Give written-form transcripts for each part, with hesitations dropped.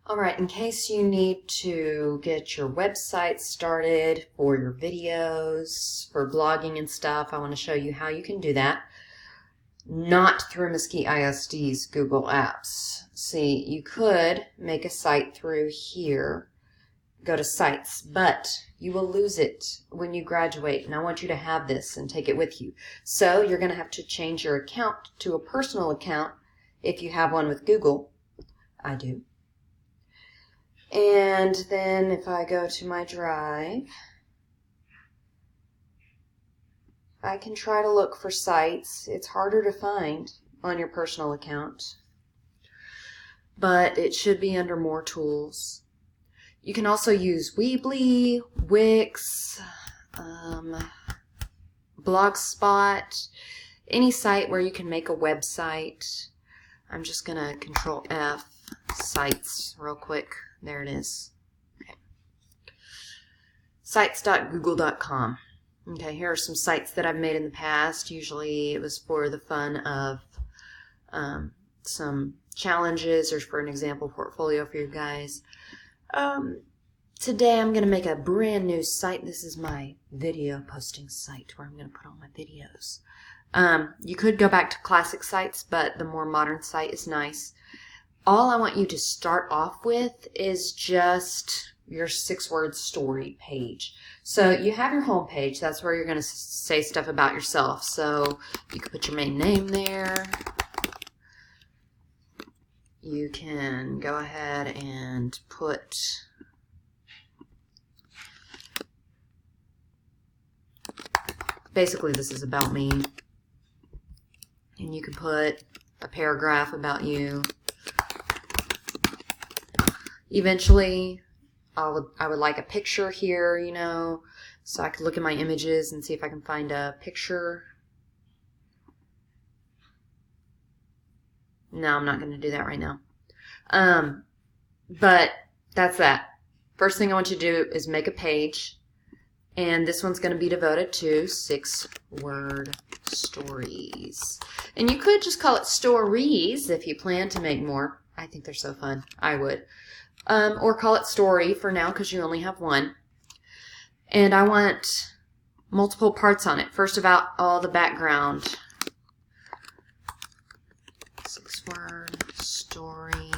Alright, in case you need to get your website started for your videos, for blogging and stuff, I want to show you how you can do that. Not through Mesquite ISD's Google Apps. See, you could make a site through here, go to Sites, but you will lose it when you graduate, and I want you to have this and take it with you. So you're going to have to change your account to a personal account if you have one with Google. I do. And then if I go to my drive, I can try to look for sites. It's harder to find on your personal account, but it should be under More Tools. You can also use Weebly, Wix, Blogspot, any site where you can make a website. I'm just going to Control F, Sites, real quick. There it is. Okay. Sites.google.com. Okay, here are some sites that I've made in the past. Usually it was for the fun of some challenges or for an example portfolio for you guys. Today I'm going to make a brand new site. This is my video posting site where I'm going to put all my videos. You could go back to classic sites, but the more modern site is nice. All I want you to start off with is just your 6-word story page. So you have your home page. That's where you're going to say stuff about yourself. So you can put your main name there. You can go ahead and put basically this is about me. And you can put a paragraph about you. Eventually, I would like a picture here, you know, so I could look at my images and see if I can find a picture. No, I'm not going to do that right now. But that's that. First thing I want you to do is make a page, and this one's going to be devoted to 6-word stories. And you could just call it stories if you plan to make more. I think they're so fun. I would. Or call it story for now because you only have one. And I want multiple parts on it. First about all the background. 6-word story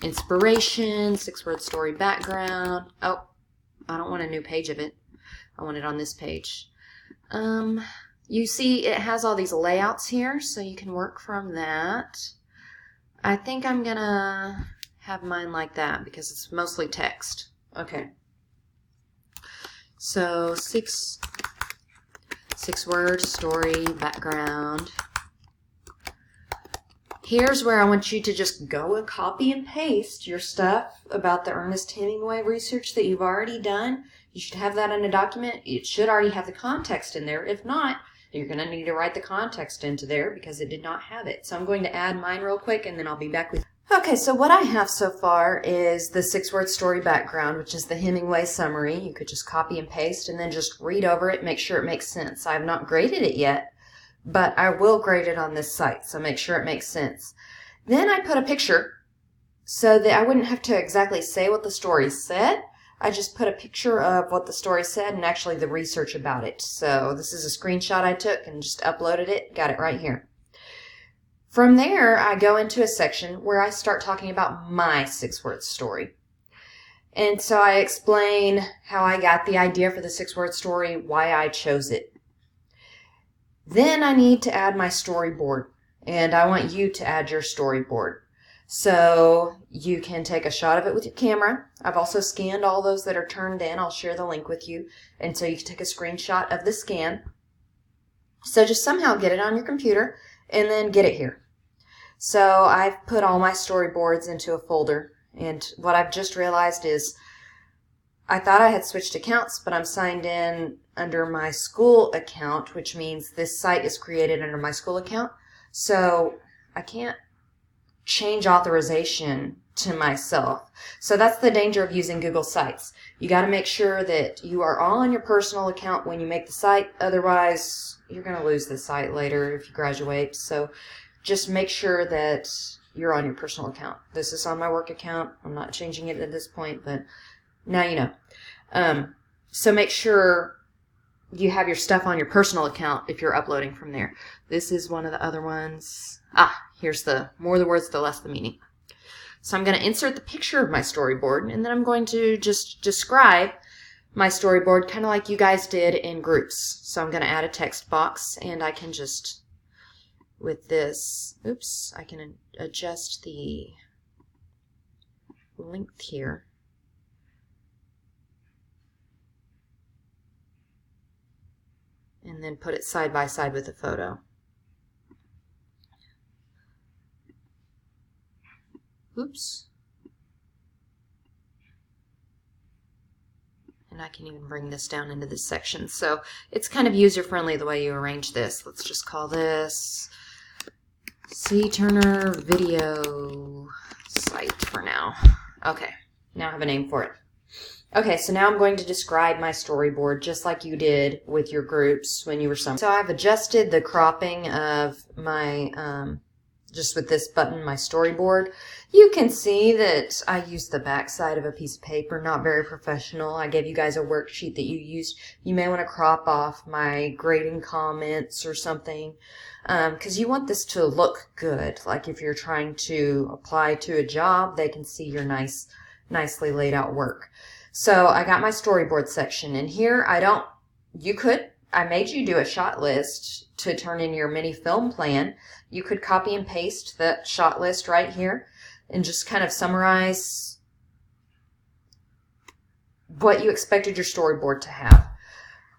inspiration, 6-word story background. Oh, I don't want a new page of it. I want it on this page. You see it has all these layouts here, so you can work from that. I think I'm gonna have mine like that because it's mostly text. Okay. So 6-word story background. Here's where I want you to just go and copy and paste your stuff about the Ernest Hemingway research that you've already done. You should have that in a document. It should already have the context in there. If not, you're going to need to write the context into there because it did not have it. So I'm going to add mine real quick and then I'll be back with you. Okay, so what I have so far is the 6-word story background, which is the Hemingway summary. You could just copy and paste and then just read over it, make sure it makes sense. I have not graded it yet, but I will grade it on this site, so make sure it makes sense. Then I put a picture so that I wouldn't have to exactly say what the story said. I just put a picture of what the story said and actually the research about it. So this is a screenshot I took and just uploaded it. Got it right here. From there, I go into a section where I start talking about my 6-word story. And so I explain how I got the idea for the 6-word story, why I chose it. Then I need to add my storyboard, and I want you to add your storyboard. So you can take a shot of it with your camera. I've also scanned all those that are turned in. I'll share the link with you. And so you can take a screenshot of the scan. So just somehow get it on your computer and then get it here. So I've put all my storyboards into a folder, and what I've just realized is I thought I had switched accounts, but I'm signed in under my school account, which means this site is created under my school account. So I can't change authorization to myself. So that's the danger of using Google Sites. You got to make sure that you are on your personal account when you make the site. Otherwise, you're going to lose the site later if you graduate. So just make sure that you're on your personal account. This is on my work account. I'm not changing it at this point, but now you know. So make sure you have your stuff on your personal account if you're uploading from there. This is one of the other ones. Here's the more the words, the less the meaning. So I'm going to insert the picture of my storyboard, and then I'm going to just describe my storyboard kind of like you guys did in groups. So I'm going to add a text box, and I can just, with this, I can adjust the length here. And then put it side by side with the photo. And I can even bring this down into this section. So it's kind of user-friendly the way you arrange this. Let's just call this C. Turner Video Site for now. Okay, now I have a name for it. Okay, so now I'm going to describe my storyboard just like you did with your groups when you were summoning. So I've adjusted the cropping of my, just with this button, my storyboard. You can see that I used the back side of a piece of paper, not very professional. I gave you guys a worksheet that you used. You may want to crop off my grading comments or something, because you want this to look good. Like if you're trying to apply to a job, they can see your nicely laid out work. So I got my storyboard section, and here I made you do a shot list to turn in your mini film plan. You could copy and paste that shot list right here and just kind of summarize what you expected your storyboard to have.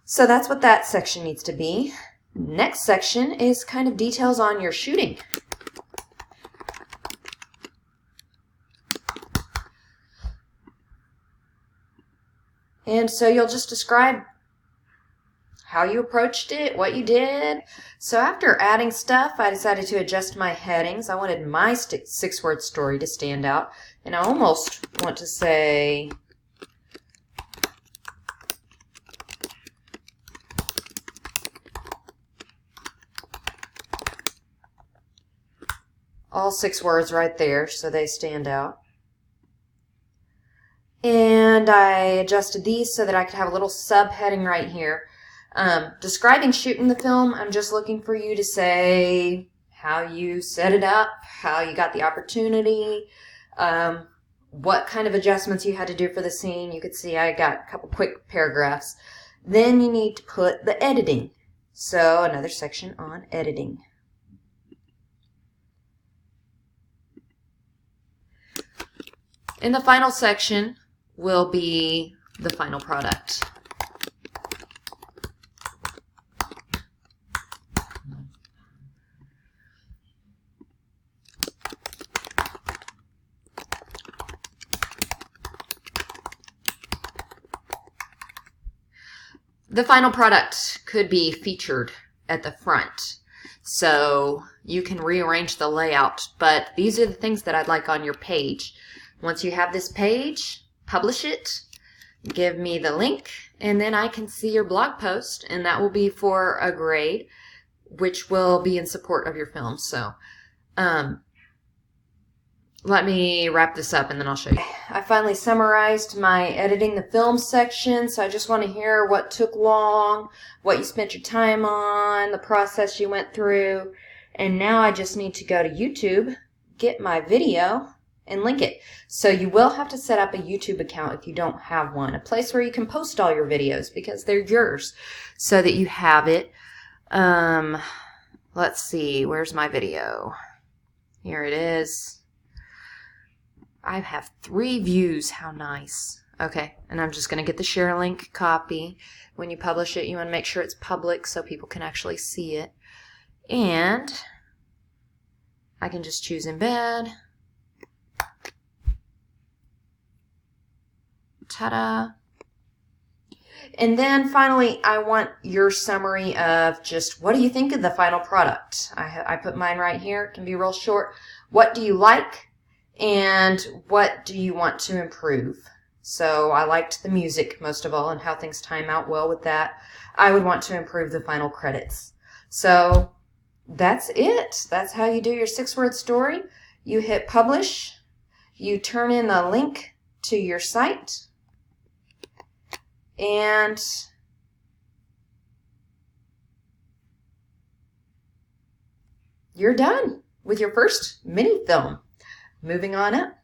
So that's what that section needs to be. Next section is kind of details on your shooting. And so you'll just describe how you approached it, what you did. So after adding stuff, I decided to adjust my headings. I wanted my 6-word story to stand out. And I almost want to say, all 6 words right there so they stand out. And I adjusted these so that I could have a little subheading right here. Describing shooting the film, I'm just looking for you to say how you set it up, how you got the opportunity, what kind of adjustments you had to do for the scene. You could see I got a couple quick paragraphs. Then you need to put the editing. So another section on editing. In the final section will be the final product. The final product could be featured at the front, so you can rearrange the layout, but these are the things that I'd like on your page. Once you have this page, publish it, give me the link, and then I can see your blog post, and that will be for a grade, which will be in support of your film. So let me wrap this up and then I'll show you. I finally summarized my editing the film section, so I just want to hear what took long, what you spent your time on, the process you went through, and now I just need to go to YouTube, get my video, and link it. So you will have to set up a YouTube account if you don't have one, a place where you can post all your videos because they're yours so that you have it. Let's see, where's my video? Here it is. I have 3 views. How nice. Okay, and I'm just going to get the share link copy. When you publish it, you want to make sure it's public so people can actually see it. And I can just choose embed. Ta-da. And then finally, I want your summary of just what do you think of the final product. I put mine right here. It can be real short. What do you like? And what do you want to improve? So I liked the music most of all and how things time out well with that. I would want to improve the final credits. So that's it. That's how you do your 6-word story. You hit publish. You turn in a link to your site. And you're done with your first mini film. Moving on up.